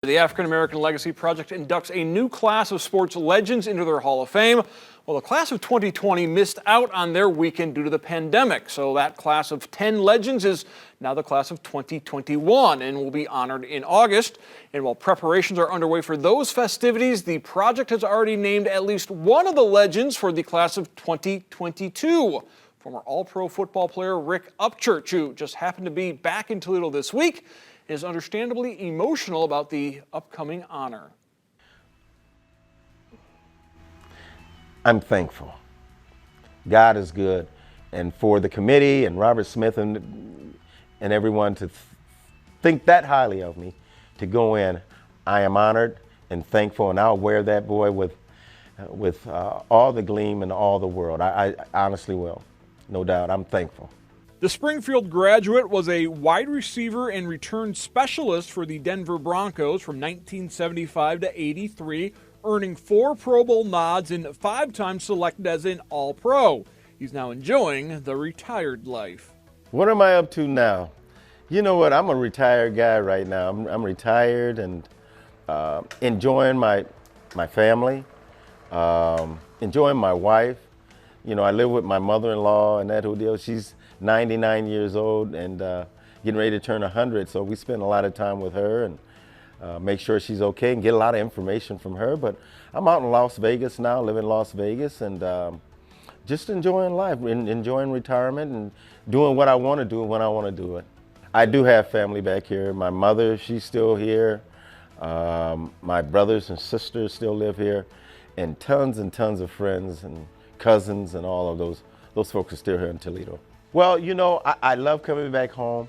The African American Legacy Project inducts a new class of sports legends into their Hall of Fame. Well, the class of 2020 missed out on their weekend due to the pandemic, so that class of 10 legends is now the class of 2021 and will be honored in August. And while preparations are underway for those festivities, the project has already named at least one of the legends for the class of 2022. Former All-Pro football player Rick Upchurch, who just happened to be back in Toledo this week, is understandably emotional about the upcoming honor. I'm thankful. God is good. And for the committee and Robert Smith and everyone to think that highly of me, to go in, I am honored and thankful, and I'll wear that boy with all the gleam in all the world. I honestly will, no doubt. I'm thankful. The Springfield graduate was a wide receiver and return specialist for the Denver Broncos from 1975 to 83, earning 4 Pro Bowl nods and 5 times selected as an All-Pro. He's now enjoying the retired life. What am I up to now? You know what? I'm a retired guy right now. I'm retired and enjoying my family, enjoying my wife. You know, I live with my mother-in-law and that whole deal. She's 99 years old and getting ready to turn 100, so we spend a lot of time with her and make sure she's okay and get a lot of information from her. But I'm out in Las Vegas now, live in Las Vegas, and just enjoying life, enjoying retirement and doing what I want to do when I want to do it. I do have family back here. My mother, she's still here. My brothers and sisters still live here, and tons of friends and cousins and all of those folks are still here in Toledo. Well, you know, I love coming back home.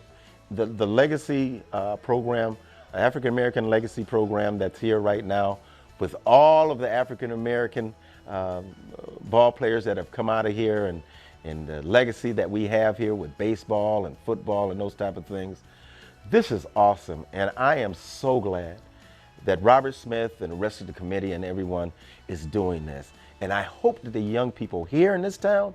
The legacy program, African American Legacy Program that's here right now, with all of the African American ball players that have come out of here, and the legacy that we have here with baseball and football and those type of things. This is awesome, and I am so glad that Robert Smith and the rest of the committee and everyone is doing this. And I hope that the young people here in this town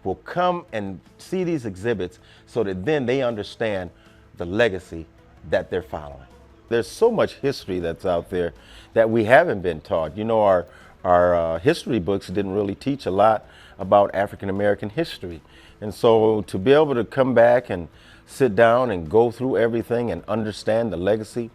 will come and see these exhibits so that then they understand the legacy that they're following. There's so much history that's out there that we haven't been taught. You know, our history books didn't really teach a lot about African American history. And so to be able to come back and sit down and go through everything and understand the legacy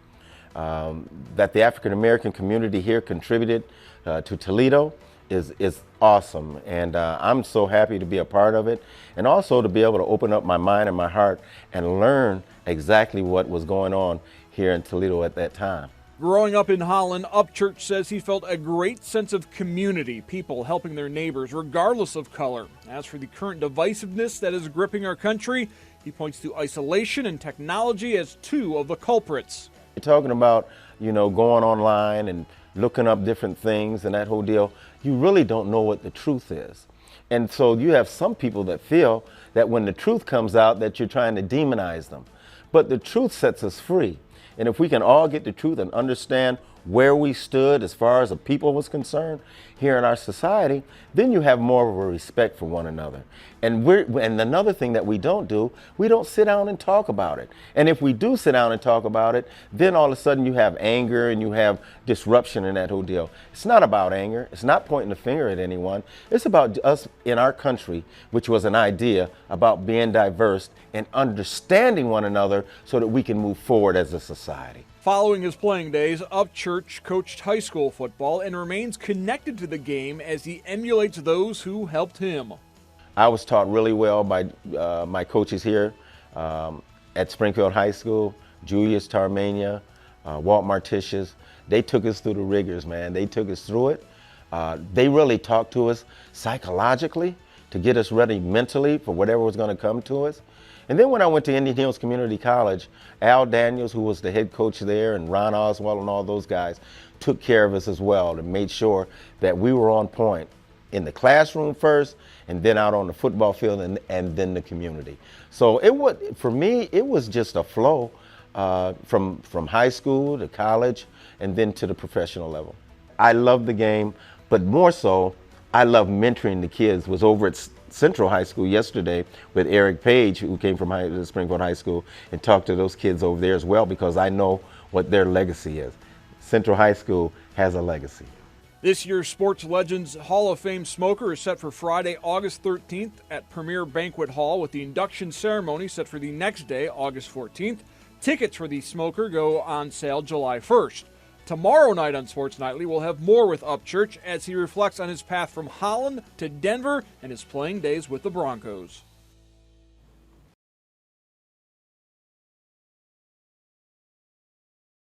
that the African American community here contributed to Toledo is awesome, and I'm so happy to be a part of it, and also to be able to open up my mind and my heart and learn exactly what was going on here in Toledo at that time. Growing up in Holland, Upchurch says he felt a great sense of community, people helping their neighbors regardless of color. As for the current divisiveness that is gripping our country, he points to isolation and technology as 2 of the culprits. You're talking about, you know, going online and looking up different things and that whole deal. You really don't know what the truth is. And so you have some people that feel that when the truth comes out that you're trying to demonize them. But the truth sets us free. And if we can all get the truth and understand where we stood as far as the people was concerned here in our society, then you have more of a respect for one another. And another thing that we don't do, we don't sit down and talk about it. And if we do sit down and talk about it, then all of a sudden you have anger and you have disruption in that whole deal. It's not about anger. It's not pointing the finger at anyone. It's about us in our country, which was an idea about being diverse and understanding one another so that we can move forward as a society. Following his playing days, Upchurch coached high school football and remains connected to the game as he emulates those who helped him. I was taught really well by my coaches here at Springfield High School, Julius Tarmania, Walt Martitius. They took us through the rigors, man. They took us through it. They really talked to us psychologically to get us ready mentally for whatever was going to come to us. And then when I went to Indian Hills Community College, Al Daniels, who was the head coach there, and Ron Oswald and all those guys took care of us as well and made sure that we were on point in the classroom first and then out on the football field and then the community. So for me, it was just a flow from high school to college and then to the professional level. I love the game, but more so, I love mentoring the kids. Was over at Central High School yesterday with Eric Page, who came from Springfield High School, and talked to those kids over there as well, because I know what their legacy is. Central High School has a legacy. This year's Sports Legends Hall of Fame smoker is set for Friday, August 13th at Premier Banquet Hall, with the induction ceremony set for the next day, August 14th. Tickets for the smoker go on sale July 1st. Tomorrow night on Sports Nightly, we'll have more with Upchurch as he reflects on his path from Holland to Denver and his playing days with the Broncos.